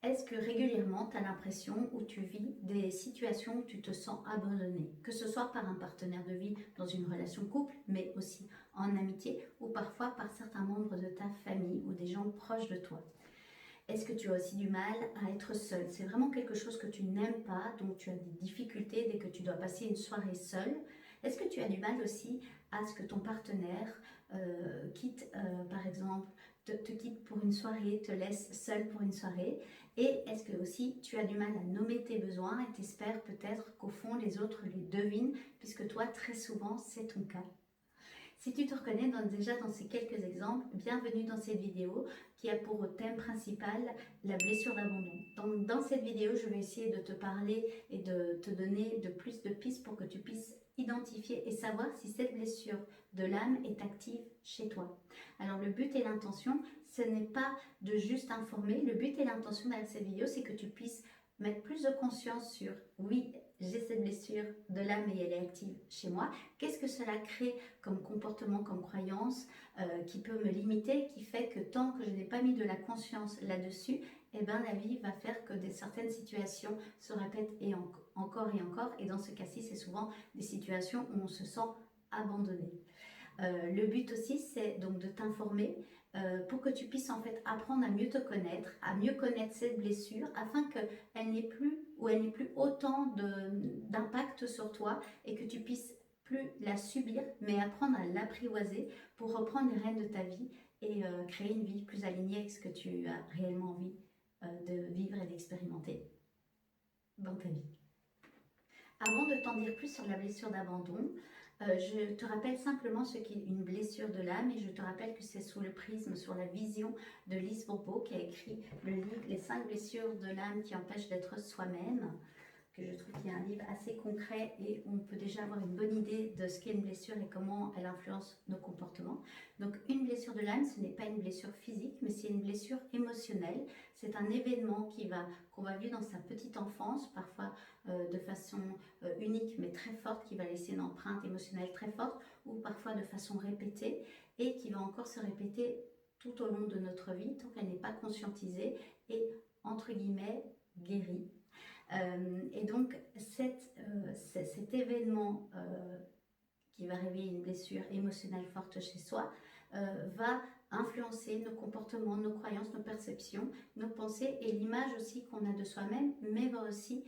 Est-ce que régulièrement tu as l'impression où tu vis des situations où tu te sens abandonné, que ce soit par un partenaire de vie dans une relation couple, mais aussi en amitié ou parfois par certains membres de ta famille ou des gens proches de toi? Est-ce que tu as aussi du mal à être seul? C'est vraiment quelque chose que tu n'aimes pas, donc tu as des difficultés dès que tu dois passer une soirée seule. Est-ce que tu as du mal aussi à ce que ton partenaire quitte, par exemple, te quitte pour une soirée, te laisse seul pour une soirée? Et est-ce que aussi tu as du mal à nommer tes besoins et t'espères peut-être qu'au fond les autres les devinent, puisque toi très souvent c'est ton cas? Si tu te reconnais déjà dans ces quelques exemples, bienvenue dans cette vidéo qui a pour thème principal la blessure d'abandon. Donc dans cette vidéo, je vais essayer de te parler et de te donner de plus de pistes pour que tu puisses identifier et savoir si cette blessure de l'âme est active chez toi. Alors le but et l'intention, ce n'est pas de juste informer, le but et l'intention derrière cette vidéo, c'est que tu puisses mettre plus de conscience sur oui, j'ai cette blessure de l'âme et elle est active chez moi. Qu'est-ce que cela crée comme comportement, comme croyance qui peut me limiter, qui fait que tant que je n'ai pas mis de la conscience là-dessus, eh ben, la vie va faire que certaines situations se répètent encore et encore. Et dans ce cas-ci, c'est souvent des situations où on se sent abandonné. Le but aussi, c'est donc de t'informer pour que tu puisses en fait apprendre à mieux te connaître, à mieux connaître cette blessure, afin qu'elle n'ait plus ou elle n'ait plus autant d'impact sur toi et que tu puisses plus la subir, mais apprendre à l'apprivoiser pour reprendre les rênes de ta vie et créer une vie plus alignée avec ce que tu as réellement envie de vivre et d'expérimenter dans ta vie. Avant de t'en dire plus sur la blessure d'abandon, je te rappelle simplement ce qu'est une blessure de l'âme et je te rappelle que c'est sous le prisme, sur la vision de Lise Bourbeau qui a écrit le livre Les 5 blessures de l'âme qui empêchent d'être soi-même, que je trouve qu'il y a un livre assez concret et on peut déjà avoir une bonne idée de ce qu'est une blessure et comment elle influence nos comportements. Donc une blessure de l'âme, ce n'est pas une blessure physique, mais c'est une blessure émotionnelle. C'est un événement qu'on va vivre dans sa petite enfance, parfois de façon unique mais très forte, qui va laisser une empreinte émotionnelle très forte, ou parfois de façon répétée, et qui va encore se répéter tout au long de notre vie, tant qu'elle n'est pas conscientisée et, entre guillemets, guérie. Et donc cet événement qui va réveiller une blessure émotionnelle forte chez soi va influencer nos comportements, nos croyances, nos perceptions, nos pensées et l'image aussi qu'on a de soi-même, mais va aussi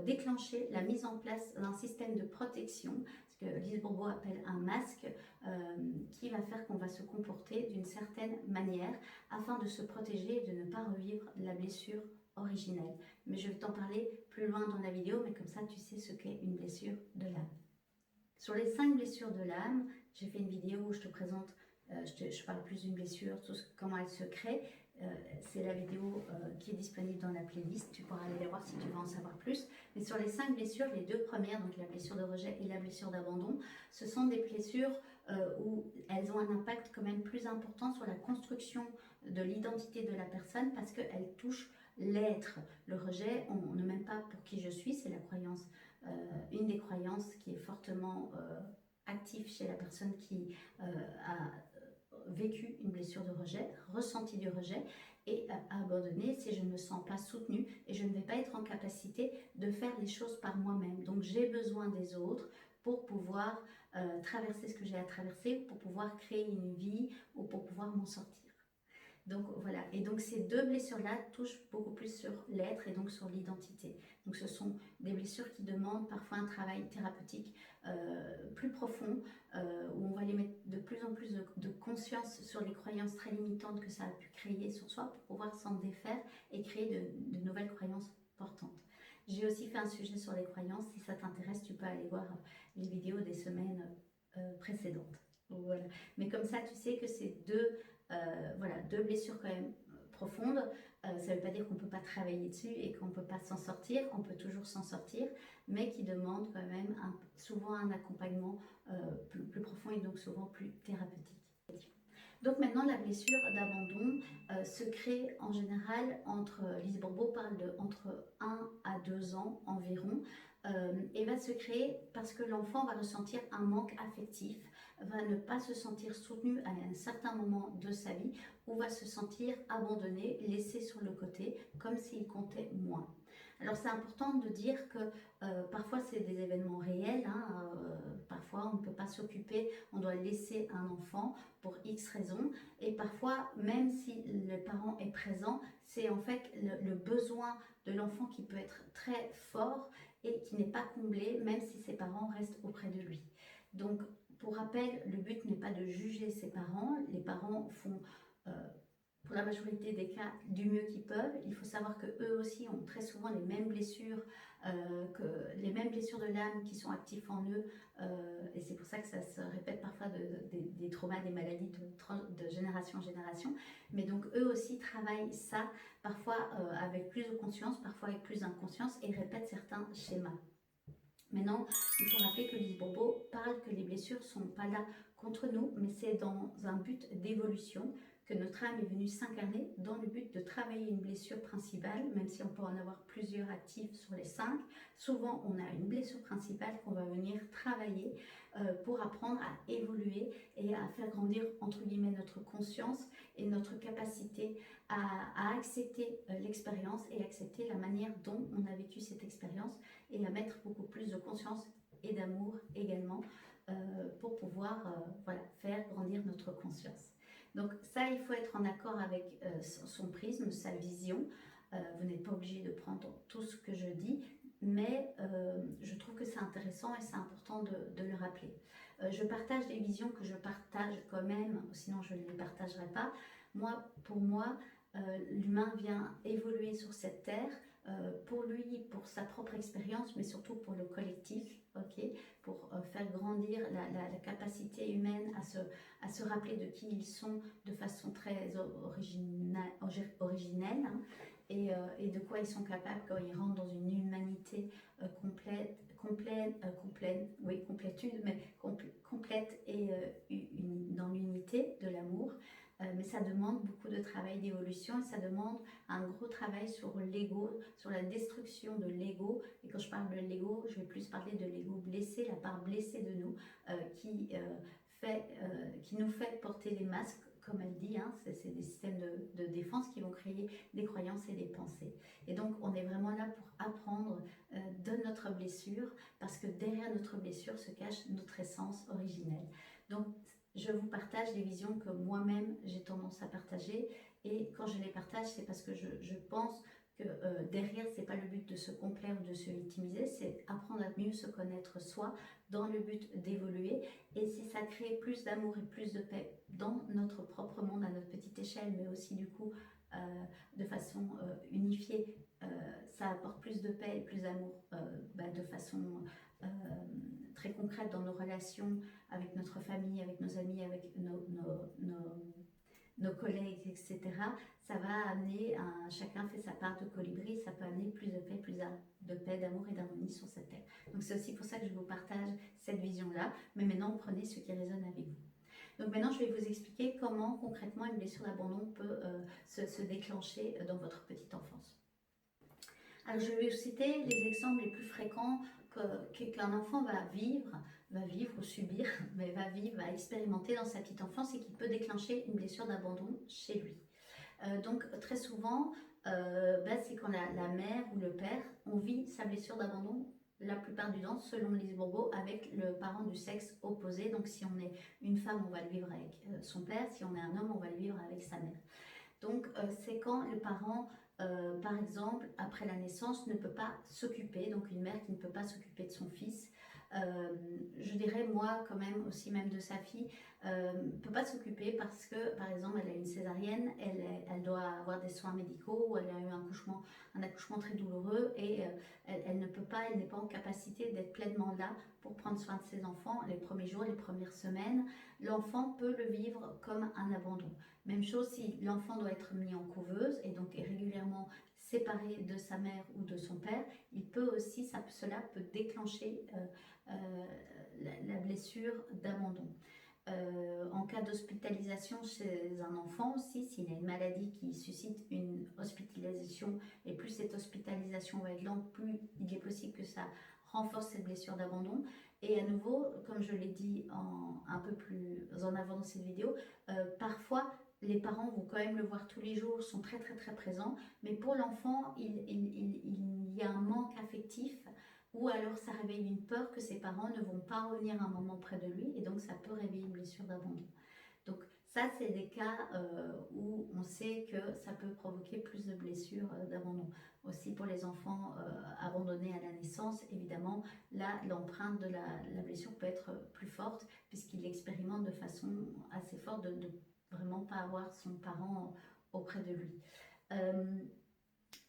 déclencher la mise en place d'un système de protection, ce que Lise Bourbeau appelle un masque, qui va faire qu'on va se comporter d'une certaine manière afin de se protéger et de ne pas revivre la blessure originelle. Mais je vais t'en parler plus loin dans la vidéo, mais comme ça tu sais ce qu'est une blessure de l'âme. Sur les 5 blessures de l'âme, j'ai fait une vidéo où je te présente, je parle plus d'une blessure, comment elle se crée. C'est la vidéo qui est disponible dans la playlist, tu pourras aller la voir si tu veux en savoir plus. Mais sur les 5 blessures, les 2 premières, donc la blessure de rejet et la blessure d'abandon, ce sont des blessures où elles ont un impact quand même plus important sur la construction de l'identité de la personne parce qu'elles touchent l'être. Le rejet, on ne m'aime pas pour qui je suis, c'est la croyance, une des croyances qui est fortement active chez la personne qui a vécu une blessure de rejet, ressenti du rejet et abandonné, c'est je ne me sens pas soutenue et je ne vais pas être en capacité de faire les choses par moi-même. Donc j'ai besoin des autres pour pouvoir traverser ce que j'ai à traverser, pour pouvoir créer une vie ou pour pouvoir m'en sortir. Donc voilà, et donc ces 2 blessures-là touchent beaucoup plus sur l'être et donc sur l'identité. Donc ce sont des blessures qui demandent parfois un travail thérapeutique plus profond, où on va les mettre de plus en plus de conscience sur les croyances très limitantes que ça a pu créer sur soi pour pouvoir s'en défaire et créer de nouvelles croyances portantes. J'ai aussi fait un sujet sur les croyances, si ça t'intéresse, tu peux aller voir les vidéos des semaines précédentes. Voilà. Mais comme ça, tu sais que c'est voilà, 2 blessures quand même profondes. Ça ne veut pas dire qu'on ne peut pas travailler dessus et qu'on ne peut pas s'en sortir. On peut toujours s'en sortir, mais qui demandent quand même souvent un accompagnement plus profond et donc souvent plus thérapeutique. Donc maintenant, la blessure d'abandon se crée en général Lise Bourbeau parle entre 1 à 2 ans environ, et va se créer parce que l'enfant va ressentir un manque affectif va ne pas se sentir soutenu à un certain moment de sa vie ou va se sentir abandonné, laissé sur le côté, comme s'il comptait moins. Alors c'est important de dire que parfois c'est des événements réels, hein, parfois on ne peut pas s'occuper, on doit laisser un enfant pour X raisons, et parfois même si le parent est présent, c'est en fait le besoin de l'enfant qui peut être très fort et qui n'est pas comblé même si ses parents restent auprès de lui. Donc pour rappel, le but n'est pas de juger ses parents, les parents font pour la majorité des cas du mieux qu'ils peuvent. Il faut savoir que eux aussi ont très souvent les mêmes blessures, de l'âme qui sont actifs en eux, et c'est pour ça que ça se répète parfois des traumas, des maladies de génération en génération. Mais donc eux aussi travaillent ça, parfois avec plus de conscience, parfois avec plus d'inconscience, et répètent certains schémas. Maintenant, il faut rappeler que Lise Bourbeau parle que les blessures ne sont pas là contre nous, mais c'est dans un but d'évolution que notre âme est venue s'incarner dans le but de travailler une blessure principale, même si on peut en avoir plusieurs actives sur les 5. Souvent, on a une blessure principale qu'on va venir travailler pour apprendre à évoluer et à faire grandir, entre guillemets, notre conscience et notre capacité à accepter l'expérience et accepter la manière dont on a vécu cette expérience et à mettre beaucoup plus de conscience et d'amour également pour pouvoir voilà, faire grandir notre conscience. Donc ça, il faut être en accord avec son prisme, sa vision. Vous n'êtes pas obligé de prendre tout ce que je dis, mais je trouve que c'est intéressant et c'est important de le rappeler. Je partage des visions que je partage quand même, sinon je ne les partagerai pas. Pour moi, l'humain vient évoluer sur cette terre pour lui, pour sa propre expérience, mais surtout pour le collectif, okay, pour faire grandir la capacité humaine à se rappeler de qui ils sont de façon très originelle, hein, et de quoi ils sont capables quand ils rentrent dans une humanité complétude, mais complète et dans l'unité de l'amour. Mais ça demande beaucoup de travail d'évolution et ça demande un gros travail sur l'ego, sur la destruction de l'ego. Et quand je parle de l'ego, je vais plus parler de l'ego blessé, la part blessée de nous qui nous fait porter les masques, comme elle dit, hein, c'est des systèmes de défense qui vont créer des croyances et des pensées. Et donc on est vraiment là pour apprendre de notre blessure, parce que derrière notre blessure se cache notre essence originelle. Donc je vous partage des visions que moi-même j'ai tendance à partager, et quand je les partage, c'est parce que je pense que derrière, c'est pas le but de se complaire ou de se victimiser, c'est apprendre à mieux se connaître soi dans le but d'évoluer. Et si ça crée plus d'amour et plus de paix dans notre propre monde à notre petite échelle, mais aussi du coup de façon unifiée, ça apporte plus de paix et plus d'amour de façon très concrète dans nos relations avec notre famille, avec nos amis, avec nos collègues, etc. Ça va amener, chacun fait sa part de colibri, ça peut amener plus de paix, d'amour et d'harmonie sur cette terre. Donc c'est aussi pour ça que je vous partage cette vision-là, mais maintenant prenez ce qui résonne avec vous. Donc maintenant je vais vous expliquer comment concrètement une blessure d'abandon peut se déclencher dans votre petite enfance. Alors je vais vous citer les exemples les plus fréquents qu'un enfant va vivre ou subir, mais va expérimenter dans sa petite enfance et qui peut déclencher une blessure d'abandon chez lui. Donc très souvent, c'est quand la mère ou le père, on vit sa blessure d'abandon la plupart du temps, selon Lise Bourbeau, avec le parent du sexe opposé. Donc si on est une femme, on va le vivre avec son père, si on est un homme, on va le vivre avec sa mère. Donc c'est quand le parent, par exemple, après la naissance, ne peut pas s'occuper, donc une mère qui ne peut pas s'occuper de son fils, je dirais moi quand même aussi même de sa fille, ne peut pas s'occuper parce que par exemple elle a une césarienne, elle doit avoir des soins médicaux, ou elle a eu un accouchement très douloureux et elle n'est pas en capacité d'être pleinement là pour prendre soin de ses enfants les premiers jours, les premières semaines. L'enfant peut le vivre comme un abandon. Même chose si l'enfant doit être mis en couveuse et donc est régulièrement séparé de sa mère ou de son père, il peut aussi, cela peut déclencher la blessure d'abandon. En cas d'hospitalisation chez un enfant aussi, s'il y a une maladie qui suscite une hospitalisation, et plus cette hospitalisation va être lente, plus il est possible que ça renforce cette blessure d'abandon. Et à nouveau, comme je l'ai dit un peu plus en avant dans cette vidéo, parfois les parents vont quand même le voir tous les jours, sont très très très présents, mais pour l'enfant, il y a un manque affectif, ou alors ça réveille une peur que ses parents ne vont pas revenir un moment près de lui, et donc ça peut réveiller une blessure d'abandon. Donc ça, c'est des cas où on sait que ça peut provoquer plus de blessures d'abandon. Aussi pour les enfants abandonnés à la naissance, évidemment, là, l'empreinte de la blessure peut être plus forte puisqu'il l'expérimente de façon assez forte de vraiment pas avoir son parent auprès de lui.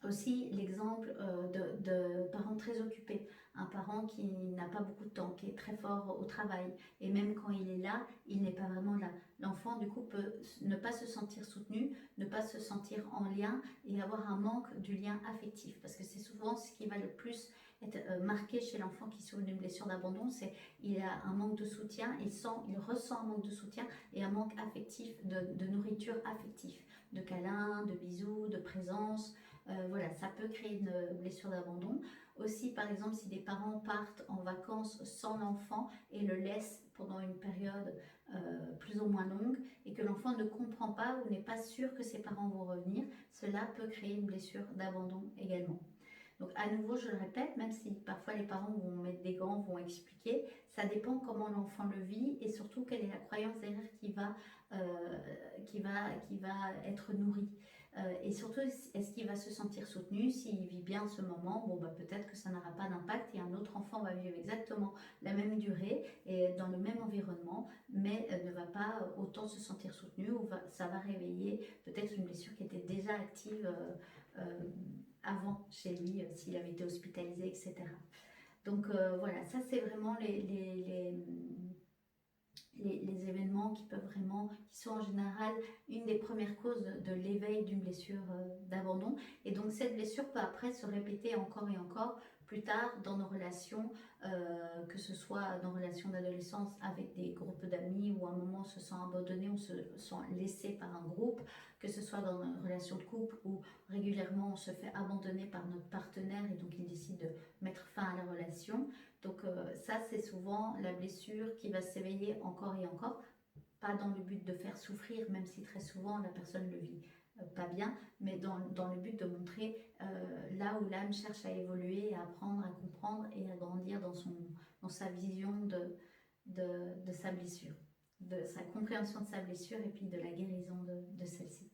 Aussi l'exemple de parents très occupés, un parent qui n'a pas beaucoup de temps, qui est très fort au travail, et même quand il est là, il n'est pas vraiment là. L'enfant du coup peut ne pas se sentir soutenu, ne pas se sentir en lien et avoir un manque du lien affectif, parce que c'est souvent ce qui va le plus être marqué chez l'enfant qui souffre d'une blessure d'abandon, c'est il a un manque de soutien, il ressent un manque de soutien et un manque affectif, de nourriture affective, de câlins, de bisous, de présence. Voilà, ça peut créer une blessure d'abandon. Aussi, par exemple, si des parents partent en vacances sans l'enfant et le laissent pendant une période plus ou moins longue et que l'enfant ne comprend pas ou n'est pas sûr que ses parents vont revenir, cela peut créer une blessure d'abandon également. Donc à nouveau, je le répète, même si parfois les parents vont mettre des gants, vont expliquer, ça dépend comment l'enfant le vit et surtout quelle est la croyance derrière qui va être nourrie. Et surtout, est-ce qu'il va se sentir soutenu? S'il vit bien ce moment, bon, bah, peut-être que ça n'aura pas d'impact et un autre enfant va vivre exactement la même durée et dans le même environnement, mais ne va pas autant se sentir soutenu ou ça va réveiller peut-être une blessure qui était déjà active avant chez lui, s'il avait été hospitalisé, etc. Donc voilà, ça c'est vraiment les événements qui peuvent vraiment, qui sont en général une des premières causes de l'éveil d'une blessure d'abandon. Et donc cette blessure peut après se répéter encore et encore plus tard dans nos relations, que ce soit dans relations d'adolescence avec des groupes d'amis où à un moment on se sent abandonné, on se sent laissé par un groupe, que ce soit dans une relation de couple où régulièrement on se fait abandonner par notre partenaire et donc il décide de mettre fin à la relation. Donc ça, c'est souvent la blessure qui va s'éveiller encore et encore, pas dans le but de faire souffrir, même si très souvent la personne le vit pas bien, mais dans le but de montrer là où l'âme cherche à évoluer, à apprendre, à comprendre et à grandir dans sa vision de sa blessure, de sa compréhension de sa blessure et puis de la guérison de celle-ci.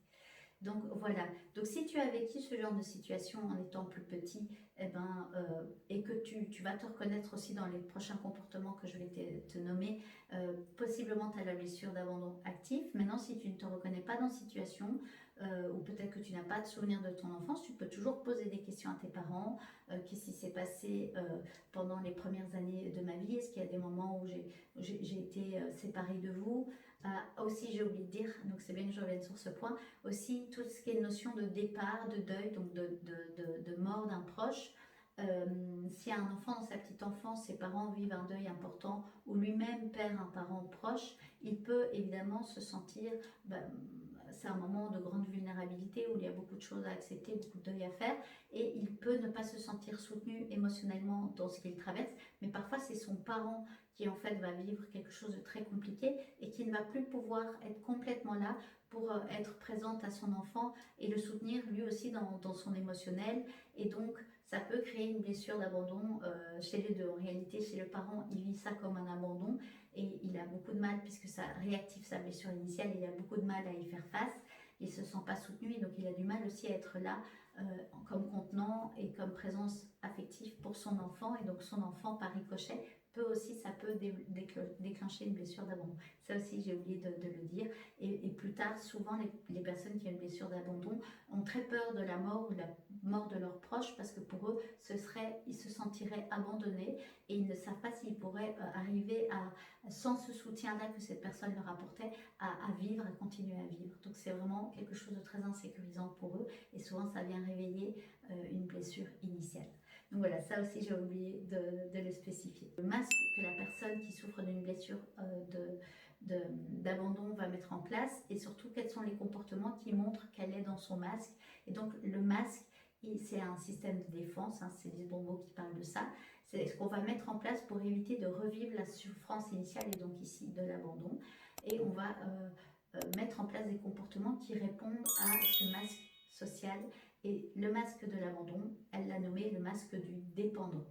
Donc voilà, donc si tu as vécu ce genre de situation en étant plus petit, eh ben, et que tu vas te reconnaître aussi dans les prochains comportements que je vais te nommer, possiblement tu as la blessure d'abandon actif. Maintenant, si tu ne te reconnais pas dans cette situation, ou peut-être que tu n'as pas de souvenir de ton enfance, tu peux toujours poser des questions à tes parents. Qu'est-ce qui s'est passé pendant les premières années de ma vie? Est-ce qu'il y a des moments où j'ai été séparée de vous? Aussi, j'ai oublié de dire, donc c'est bien que je revienne sur ce point, aussi tout ce qui est notion de départ, de deuil, donc de mort d'un proche. Si un enfant dans sa petite enfance, ses parents vivent un deuil important ou lui-même perd un parent proche, il peut évidemment se sentir, c'est un moment de grande vulnérabilité où il y a beaucoup de choses à accepter, beaucoup de deuil à faire, et il peut ne pas se sentir soutenu émotionnellement dans ce qu'il traverse, mais parfois c'est son parent qui en fait va vivre quelque chose de très compliqué et qui ne va plus pouvoir être complètement là pour être présente à son enfant et le soutenir lui aussi dans son émotionnel. Et donc ça peut créer une blessure d'abandon chez les deux. En réalité, chez le parent, il vit ça comme un abandon et il a beaucoup de mal, puisque ça réactive sa blessure initiale, il a beaucoup de mal à y faire face, il ne se sent pas soutenu et donc il a du mal aussi à être là comme contenant et comme présence affective pour son enfant, et donc son enfant par ricochet ça peut déclencher une blessure d'abandon. Ça aussi, j'ai oublié de le dire. Et plus tard, souvent, les personnes qui ont une blessure d'abandon ont très peur de la mort ou de la mort de leurs proches, parce que pour eux, ils se sentiraient abandonnés et ils ne savent pas s'ils pourraient arriver sans ce soutien-là que cette personne leur apportait, à vivre, à continuer à vivre. Donc c'est vraiment quelque chose de très insécurisant pour eux et souvent ça vient réveiller une blessure initiale. Donc voilà, ça aussi j'ai oublié de le spécifier. Le masque que la personne qui souffre d'une blessure d'abandon va mettre en place, et surtout quels sont les comportements qui montrent qu'elle est dans son masque. Et donc le masque, c'est un système de défense, hein, c'est Lise Bourbeau qui parle de ça, c'est ce qu'on va mettre en place pour éviter de revivre la souffrance initiale et donc ici de l'abandon. Et on va mettre en place des comportements qui répondent à ce masque social. Et le masque de l'abandon, elle l'a nommé le masque du dépendant.